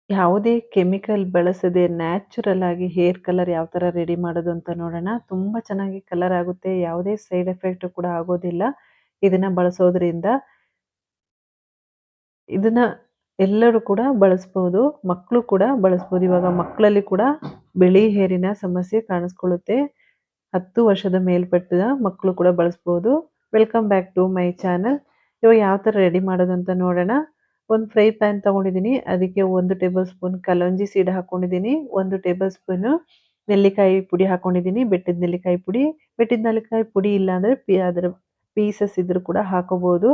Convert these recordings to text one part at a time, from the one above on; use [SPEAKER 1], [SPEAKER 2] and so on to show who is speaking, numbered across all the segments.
[SPEAKER 1] ಯಾವುದೇ ಕೆಮಿಕಲ್ ಬಳಸದೆ ನ್ಯಾಚುರಲ್ ಆಗಿ ಹೇರ್ ಕಲರ್ ಯಾವ ಥರ ರೆಡಿ ಮಾಡೋದು ಅಂತ ನೋಡೋಣ. ತುಂಬ ಚೆನ್ನಾಗಿ ಕಲರ್ ಆಗುತ್ತೆ. ಯಾವುದೇ ಸೈಡ್ ಎಫೆಕ್ಟ್ ಕೂಡ ಆಗೋದಿಲ್ಲ. ಇದನ್ನ ಬಳಸೋದ್ರಿಂದ. ಇದನ್ನ ಎಲ್ಲರೂ ಕೂಡ ಬಳಸ್ಬೋದು. ಮಕ್ಕಳು ಕೂಡ ಬಳಸ್ಬೋದು. ಇವಾಗ ಮಕ್ಕಳಲ್ಲಿ ಕೂಡ ಬಿಳಿ ಹೇರಿನ ಸಮಸ್ಯೆ ಕಾಣಿಸ್ಕೊಳ್ಳುತ್ತೆ. 10 ವರ್ಷದ ಮೇಲ್ಪಟ್ಟ ಮಕ್ಕಳು ಕೂಡ ಬಳಸ್ಬೋದು. Welcome back to my channel. ಇವಾಗ ಯಾವ ಥರ ರೆಡಿ ಮಾಡೋದು ಅಂತ ನೋಡೋಣ. ಒಂದು ಫ್ರೈ ಪ್ಯಾನ್ ತಗೊಂಡಿದ್ದೀನಿ. ಅದಕ್ಕೆ 1 ಟೇಬಲ್ ಸ್ಪೂನ್ ಕಲೋಂಜಿ ಸೀಡ್ ಹಾಕೊಂಡಿದ್ದೀನಿ. 1 ಟೇಬಲ್ ಸ್ಪೂನು ನೆಲ್ಲಿಕಾಯಿ ಪುಡಿ ಹಾಕೊಂಡಿದ್ದೀನಿ. ಬೆಟ್ಟದ ನೆಲ್ಲಿಕಾಯಿ ಪುಡಿ. ಬೆಟ್ಟದ ನೆಲ್ಲಿಕಾಯಿ ಪುಡಿ ಇಲ್ಲ ಅಂದ್ರೆ ಅದರ ಪೀಸಸ್ ಇದ್ರೂ ಕೂಡ ಹಾಕೋಬಹುದು.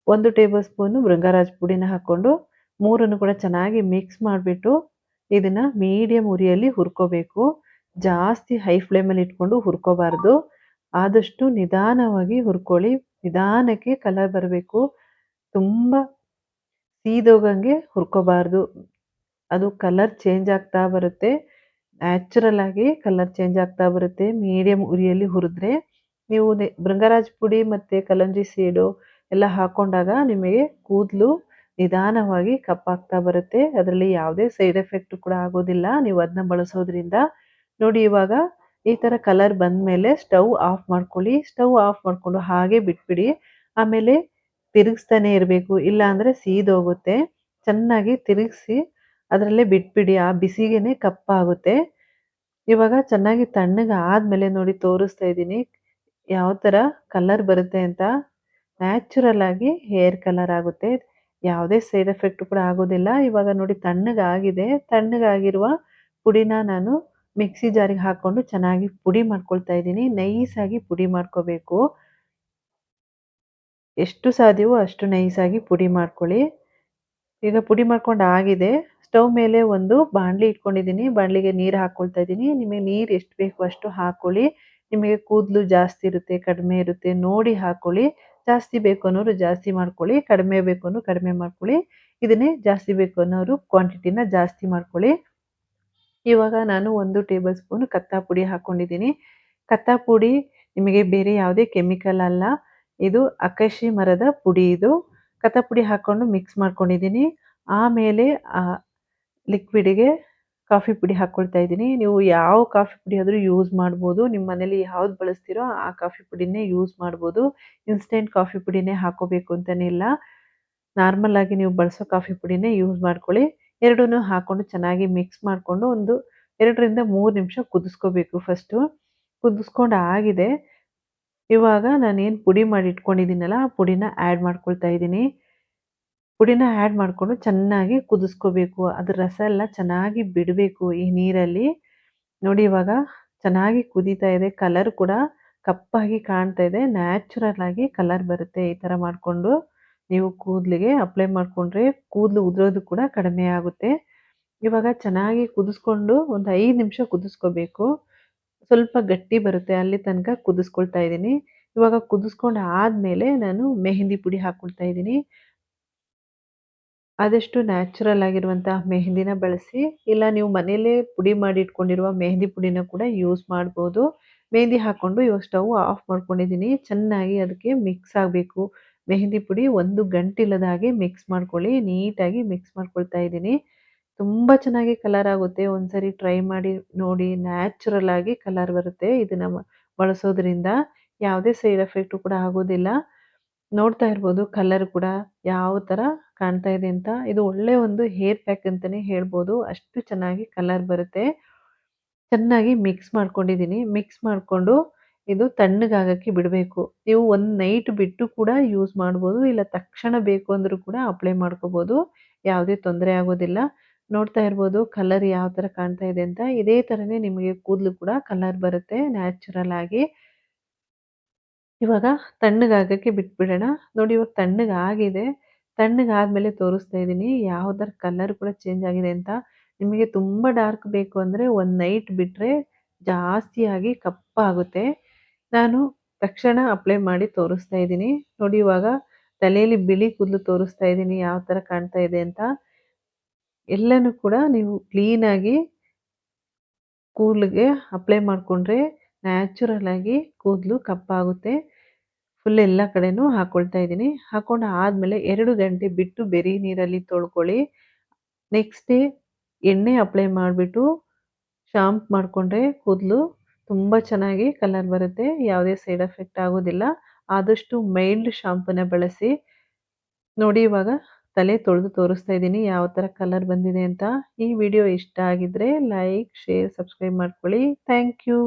[SPEAKER 1] 1 ಟೇಬಲ್ ಸ್ಪೂನು ಭೃಂಗರಾಜ್ ಪುಡಿನ ಹಾಕೊಂಡು 3 ಕೂಡ ಚೆನ್ನಾಗಿ ಮಿಕ್ಸ್ ಮಾಡಿಬಿಟ್ಟು ಇದನ್ನ ಮೀಡಿಯಂ ಉರಿಯಲ್ಲಿ ಹುರ್ಕೋಬೇಕು. ಜಾಸ್ತಿ ಹೈ ಫ್ಲೇಮಲ್ಲಿ ಇಟ್ಕೊಂಡು ಹುರ್ಕೋಬಾರ್ದು. ಆದಷ್ಟು ನಿಧಾನವಾಗಿ ಹುರ್ಕೊಳ್ಳಿ. ನಿಧಾನಕ್ಕೆ ಕಲರ್ ಬರಬೇಕು. ತುಂಬಾ ಸೀದೋಗಂಗೆ ಹುರ್ಕೋಬಾರ್ದು. ಅದು ಕಲರ್ ಚೇಂಜ್ ಆಗ್ತಾ ಬರುತ್ತೆ. ನ್ಯಾಚುರಲ್ ಆಗಿ ಕಲರ್ ಚೇಂಜ್ ಆಗ್ತಾ ಬರುತ್ತೆ. ಮೀಡಿಯಂ ಉರಿಯಲ್ಲಿ ಹುರಿದ್ರೆ ನೀವು ಭೃಂಗರಾಜ್ ಪುಡಿ ಮತ್ತೆ ಕಲಂಜಿ ಸೀಡು ಎಲ್ಲ ಹಾಕೊಂಡಾಗ ನಿಮಗೆ ಕೂದಲು ನಿಧಾನವಾಗಿ ಕಪ್ಪಾಗ್ತಾ ಬರುತ್ತೆ. ಅದರಲ್ಲಿ ಯಾವುದೇ ಸೈಡ್ ಎಫೆಕ್ಟ್ ಕೂಡ ಆಗೋದಿಲ್ಲ ನೀವು ಅದನ್ನ ಬಳಸೋದ್ರಿಂದ. ನೋಡಿ ಇವಾಗ ಈ ತರ ಕಲರ್ ಬಂದ್ಮೇಲೆ ಸ್ಟವ್ ಆಫ್ ಮಾಡ್ಕೊಳ್ಳಿ. ಸ್ಟವ್ ಆಫ್ ಮಾಡ್ಕೊಂಡು ಹಾಗೆ ಬಿಟ್ಬಿಡಿ. ಆಮೇಲೆ ತಿರುಗಿಸ್ತಾನೆ ಇರಬೇಕು. ಇಲ್ಲ ಅಂದ್ರೆ ಸೀದೋಗುತ್ತೆ. ಚೆನ್ನಾಗಿ ತಿರುಗಿಸಿ ಅದರಲ್ಲೇ ಬಿಟ್ಬಿಡಿ. ಆ ಬಿಸಿಗೇನೆ ಕಪ್ಪಾಗುತ್ತೆ. ಇವಾಗ ಚೆನ್ನಾಗಿ ತಣ್ಣಗೆ ಆದ್ಮೇಲೆ ನೋಡಿ ತೋರಿಸ್ತಾ ಇದ್ದೀನಿ ಯಾವ ತರ ಕಲರ್ ಬರುತ್ತೆ ಅಂತ. ನ್ಯಾಚುರಲ್ ಆಗಿ ಹೇರ್ ಕಲರ್ ಆಗುತ್ತೆ. ಯಾವುದೇ ಸೈಡ್ ಎಫೆಕ್ಟ್ ಕೂಡ ಆಗೋದಿಲ್ಲ. ಇವಾಗ ನೋಡಿ ತಣ್ಣಗಾಗಿದೆ. ತಣ್ಣಗಾಗಿರುವ ಪುಡಿನ ನಾನು ಮಿಕ್ಸಿ ಜಾರಿಗೆ ಹಾಕೊಂಡು ಚೆನ್ನಾಗಿ ಪುಡಿ ಮಾಡ್ಕೊಳ್ತಾ ಇದ್ದೀನಿ. ನೈಸ್ ಆಗಿ ಪುಡಿ ಮಾಡ್ಕೋಬೇಕು. ಎಷ್ಟು ಸಾಧ್ಯವೋ ಅಷ್ಟು ನೈಸ್ ಆಗಿ ಪುಡಿ ಮಾಡ್ಕೊಳ್ಳಿ. ಈಗ ಪುಡಿ ಮಾಡ್ಕೊಂಡು ಆಗಿದೆ. ಸ್ಟವ್ ಮೇಲೆ ಒಂದು ಬಾಣಲಿ ಇಟ್ಕೊಂಡಿದ್ದೀನಿ. ಬಾಣಲಿಗೆ ನೀರು ಹಾಕೊಳ್ತಾ ಇದ್ದೀನಿ. ನಿಮಗೆ ನೀರು ಎಷ್ಟು ಬೇಕು ಅಷ್ಟು ಹಾಕೊಳ್ಳಿ. ನಿಮಗೆ ಕೂದಲು ಜಾಸ್ತಿ ಇರುತ್ತೆ, ಕಡಿಮೆ ಇರುತ್ತೆ ನೋಡಿ ಹಾಕೊಳ್ಳಿ. ಜಾಸ್ತಿ ಬೇಕು ಅನ್ನೋರು ಜಾಸ್ತಿ ಮಾಡ್ಕೊಳ್ಳಿ. ಕಡಿಮೆ ಬೇಕು ಅನ್ನೋರು ಕಡಿಮೆ ಮಾಡ್ಕೊಳ್ಳಿ. ಇದನ್ನೇ ಜಾಸ್ತಿ ಬೇಕು ಅನ್ನೋರು ಕ್ವಾಂಟಿಟಿನ ಜಾಸ್ತಿ ಮಾಡ್ಕೊಳ್ಳಿ. ಇವಾಗ ನಾನು 1 ಟೇಬಲ್ ಸ್ಪೂನ್ ಕತ್ತಾ ಪುಡಿ ಹಾಕೊಂಡಿದ್ದೀನಿ. ಕತ್ತಾ ಪುಡಿ ನಿಮಗೆ ಬೇರೆ ಯಾವುದೇ ಕೆಮಿಕಲ್ ಅಲ್ಲ. ಇದು ಅಕಶಿ ಮರದ ಪುಡಿ ಇದು. ಕತ್ತಾ ಪುಡಿ ಹಾಕೊಂಡು ಮಿಕ್ಸ್ ಮಾಡ್ಕೊಂಡಿದ್ದೀನಿ. ಆಮೇಲೆ ಲಿಕ್ವಿಡ್‌ಗೆ ಕಾಫಿ ಪುಡಿ ಹಾಕ್ಕೊಳ್ತಾ ಇದ್ದೀನಿ. ನೀವು ಯಾವ ಕಾಫಿ ಪುಡಿ ಆದ್ರೂ ಯೂಸ್ ಮಾಡ್ಬೋದು. ನಿಮ್ಮ ಮನೇಲಿ ಯಾವ್ದು ಬಳಸ್ತೀರೋ ಆ ಕಾಫಿ ಪುಡಿನೇ ಯೂಸ್ ಮಾಡ್ಬೋದು. ಇನ್ಸ್ಟಂಟ್ ಕಾಫಿ ಪುಡಿನೇ ಹಾಕೋಬೇಕು ಅಂತೇನಿಲ್ಲ. ನಾರ್ಮಲ್ ಆಗಿ ನೀವು ಬಳಸೋ ಕಾಫಿ ಪುಡಿನೇ ಯೂಸ್ ಮಾಡ್ಕೊಳ್ಳಿ. ಎರಡನ್ನೂ ಹಾಕೊಂಡು ಚೆನ್ನಾಗಿ ಮಿಕ್ಸ್ ಮಾಡ್ಕೊಂಡು ಒಂದು 2 ರಿಂದ 3 ನಿಮಿಷ ಕುದಿಸ್ಕೋಬೇಕು ಫಸ್ಟು. ಕುದಿಸ್ಕೊಂಡು ಆಗಿದೆ. ಇವಾಗ ನಾನೇನು ಪುಡಿ ಮಾಡಿ ಇಟ್ಕೊಂಡಿದ್ದೀನಲ್ಲ ಆ ಪುಡಿನ ಆಡ್ ಮಾಡ್ಕೊಳ್ತಾ ಇದ್ದೀನಿ. ಪುಡಿನ ಆಡ್ ಮಾಡ್ಕೊಂಡು ಚೆನ್ನಾಗಿ ಕುದಿಸ್ಕೋಬೇಕು. ಅದ್ರ ರಸ ಎಲ್ಲ ಚೆನ್ನಾಗಿ ಬಿಡಬೇಕು ಈ ನೀರಲ್ಲಿ. ನೋಡಿ ಇವಾಗ ಚೆನ್ನಾಗಿ ಕುದೀತಾ ಇದೆ. ಕಲರ್ ಕೂಡ ಕಪ್ಪಾಗಿ ಕಾಣ್ತಾ ಇದೆ. ನ್ಯಾಚುರಲ್ ಆಗಿ ಕಲರ್ ಬರುತ್ತೆ ಈ ಥರ ಮಾಡ್ಕೊಂಡು. ನೀವು ಕೂದಲಿಗೆ ಅಪ್ಲೈ ಮಾಡ್ಕೊಂಡ್ರೆ ಕೂದಲು ಉದುರೋದು ಕೂಡ ಕಡಿಮೆ ಆಗುತ್ತೆ. ಇವಾಗ ಚೆನ್ನಾಗಿ ಕುದಿಸ್ಕೊಂಡು ಒಂದು 5 ನಿಮಿಷ ಕುದಿಸ್ಕೋಬೇಕು. ಸ್ವಲ್ಪ ಗಟ್ಟಿ ಬರುತ್ತೆ ಅಲ್ಲಿ ತನಕ ಕುದಿಸ್ಕೊಳ್ತಾ ಇದ್ದೀನಿ. ಇವಾಗ ಕುದಿಸ್ಕೊಂಡು ಆದ್ಮೇಲೆ ನಾನು ಮೆಹಂದಿ ಪುಡಿ ಹಾಕ್ಕೊಳ್ತಾ ಇದ್ದೀನಿ. ಆದಷ್ಟು ನ್ಯಾಚುರಲ್ ಆಗಿರುವಂತಹ ಮೆಹಂದಿನ ಬಳಸಿ. ಇಲ್ಲ ನೀವು ಮನೆಯಲ್ಲೇ ಪುಡಿ ಮಾಡಿ ಇಟ್ಕೊಂಡಿರುವ ಮೆಹಂದಿ ಪುಡಿನ ಕೂಡ ಯೂಸ್ ಮಾಡ್ಬೋದು. ಮೆಹಂದಿ ಹಾಕ್ಕೊಂಡು ಇವಾಗ ಸ್ಟವ್ ಆಫ್ ಮಾಡ್ಕೊಂಡಿದ್ದೀನಿ. ಚೆನ್ನಾಗಿ ಅದಕ್ಕೆ ಮಿಕ್ಸ್ ಆಗಬೇಕು. ಮೆಹಂದಿ ಪುಡಿ ಒಂದು ಗಂಟಿಲ್ಲದ ಹಾಗೆ ಮಿಕ್ಸ್ ಮಾಡ್ಕೊಳ್ಳಿ. ನೀಟಾಗಿ ಮಿಕ್ಸ್ ಮಾಡ್ಕೊಳ್ತಾ ಇದ್ದೀನಿ. ತುಂಬ ಚೆನ್ನಾಗಿ ಕಲರ್ ಆಗುತ್ತೆ. ಒಂದ್ಸರಿ ಟ್ರೈ ಮಾಡಿ ನೋಡಿ. ನ್ಯಾಚುರಲ್ ಆಗಿ ಕಲರ್ ಬರುತ್ತೆ. ಇದನ್ನ ಬಳಸೋದ್ರಿಂದ ಯಾವುದೇ ಸೈಡ್ ಎಫೆಕ್ಟ್ ಕೂಡ ಆಗೋದಿಲ್ಲ. ನೋಡ್ತಾ ಇರ್ಬೋದು ಕಲರ್ ಕೂಡ ಯಾವ ತರ ಕಾಣ್ತಾ ಇದೆ ಅಂತ. ಇದು ಒಳ್ಳೆ ಒಂದು ಹೇರ್ ಪ್ಯಾಕ್ ಅಂತಾನೆ ಹೇಳ್ಬೋದು. ಅಷ್ಟು ಚೆನ್ನಾಗಿ ಕಲರ್ ಬರುತ್ತೆ. ಚೆನ್ನಾಗಿ ಮಿಕ್ಸ್ ಮಾಡ್ಕೊಂಡಿದ್ದೀನಿ. ಮಿಕ್ಸ್ ಮಾಡ್ಕೊಂಡು ಇದು ತಣ್ಣಗಾಗಕ್ಕೆ ಬಿಡಬೇಕು. ನೀವು ಒಂದು ನೈಟ್ ಬಿಟ್ಟು ಕೂಡ ಯೂಸ್ ಮಾಡ್ಬೋದು. ಇಲ್ಲ ತಕ್ಷಣ ಬೇಕು ಅಂದ್ರೂ ಕೂಡ ಅಪ್ಲೈ ಮಾಡ್ಕೋಬೋದು. ಯಾವುದೇ ತೊಂದರೆ ಆಗೋದಿಲ್ಲ. ನೋಡ್ತಾ ಇರ್ಬೋದು ಕಲರ್ ಯಾವ ತರ ಕಾಣ್ತಾ ಇದೆ ಅಂತ. ಇದೇ ತರನೇ ನಿಮಗೆ ಕೂದಲು ಕೂಡ ಕಲರ್ ಬರುತ್ತೆ ನ್ಯಾಚುರಲ್ ಆಗಿ. ಇವಾಗ ತಣ್ಣಗಾಗಕ್ಕೆ ಬಿಟ್ಬಿಡೋಣ. ನೋಡಿ ಇವಾಗ ತಣ್ಣಗಾಗಿದೆ. ತಣ್ಣಗಾದ್ಮೇಲೆ ತೋರಿಸ್ತಾ ಇದ್ದೀನಿ ಯಾವ ಥರ ಕಲರ್ ಕೂಡ ಚೇಂಜ್ ಆಗಿದೆ ಅಂತ. ನಿಮಗೆ ತುಂಬ ಡಾರ್ಕ್ ಬೇಕು ಅಂದರೆ ಒಂದು ನೈಟ್ ಬಿಟ್ಟರೆ ಜಾಸ್ತಿಯಾಗಿ ಕಪ್ಪಾಗುತ್ತೆ. ನಾನು ತಕ್ಷಣ ಅಪ್ಲೈ ಮಾಡಿ ತೋರಿಸ್ತಾ ಇದ್ದೀನಿ. ನೋಡಿ ಇವಾಗ ತಲೆಯಲ್ಲಿ ಬಿಳಿ ಕೂದಲು ತೋರಿಸ್ತಾ ಇದ್ದೀನಿ ಯಾವ ಥರ ಕಾಣ್ತಾ ಇದೆ ಅಂತ. ಎಲ್ಲನೂ ಕೂಡ ನೀವು ಕ್ಲೀನಾಗಿ ಕೂದಲಿಗೆ ಅಪ್ಲೈ ಮಾಡಿಕೊಂಡ್ರೆ ನ್ಯಾಚುರಲ್ ಆಗಿ ಕೂದಲು ಕಪ್ಪಾಗುತ್ತೆ. ಫುಲ್ ಎಲ್ಲ ಕಡೆನೂ ಹಾಕ್ಕೊಳ್ತಾ ಇದ್ದೀನಿ. ಹಾಕೊಂಡು ಆದ್ಮೇಲೆ 2 ಗಂಟೆ ಬಿಟ್ಟು ಬೆರೀ ನೀರಲ್ಲಿ ತೊಳ್ಕೊಳ್ಳಿ. ನೆಕ್ಸ್ಟ್ ಡೇ ಎಣ್ಣೆ ಅಪ್ಲೈ ಮಾಡಿಬಿಟ್ಟು ಶಾಂಪ್ ಮಾಡಿಕೊಂಡ್ರೆ ಕೂದಲು ತುಂಬ ಚೆನ್ನಾಗಿ ಕಲರ್ ಬರುತ್ತೆ. ಯಾವುದೇ ಸೈಡ್ ಎಫೆಕ್ಟ್ ಆಗೋದಿಲ್ಲ. ಆದಷ್ಟು ಮೈಲ್ಡ್ ಶಾಂಪೂನ ಬಳಸಿ. ನೋಡಿ ಇವಾಗ ತಲೆ ತೊಳೆದು ತೋರಿಸ್ತಾ ಇದ್ದೀನಿ ಯಾವ ಥರ ಕಲರ್ ಬಂದಿದೆ ಅಂತ. ಈ ವಿಡಿಯೋ ಇಷ್ಟ ಆಗಿದ್ರೆ ಲೈಕ್, ಶೇರ್, ಸಬ್ಸ್ಕ್ರೈಬ್ ಮಾಡ್ಕೊಳ್ಳಿ. Thank you.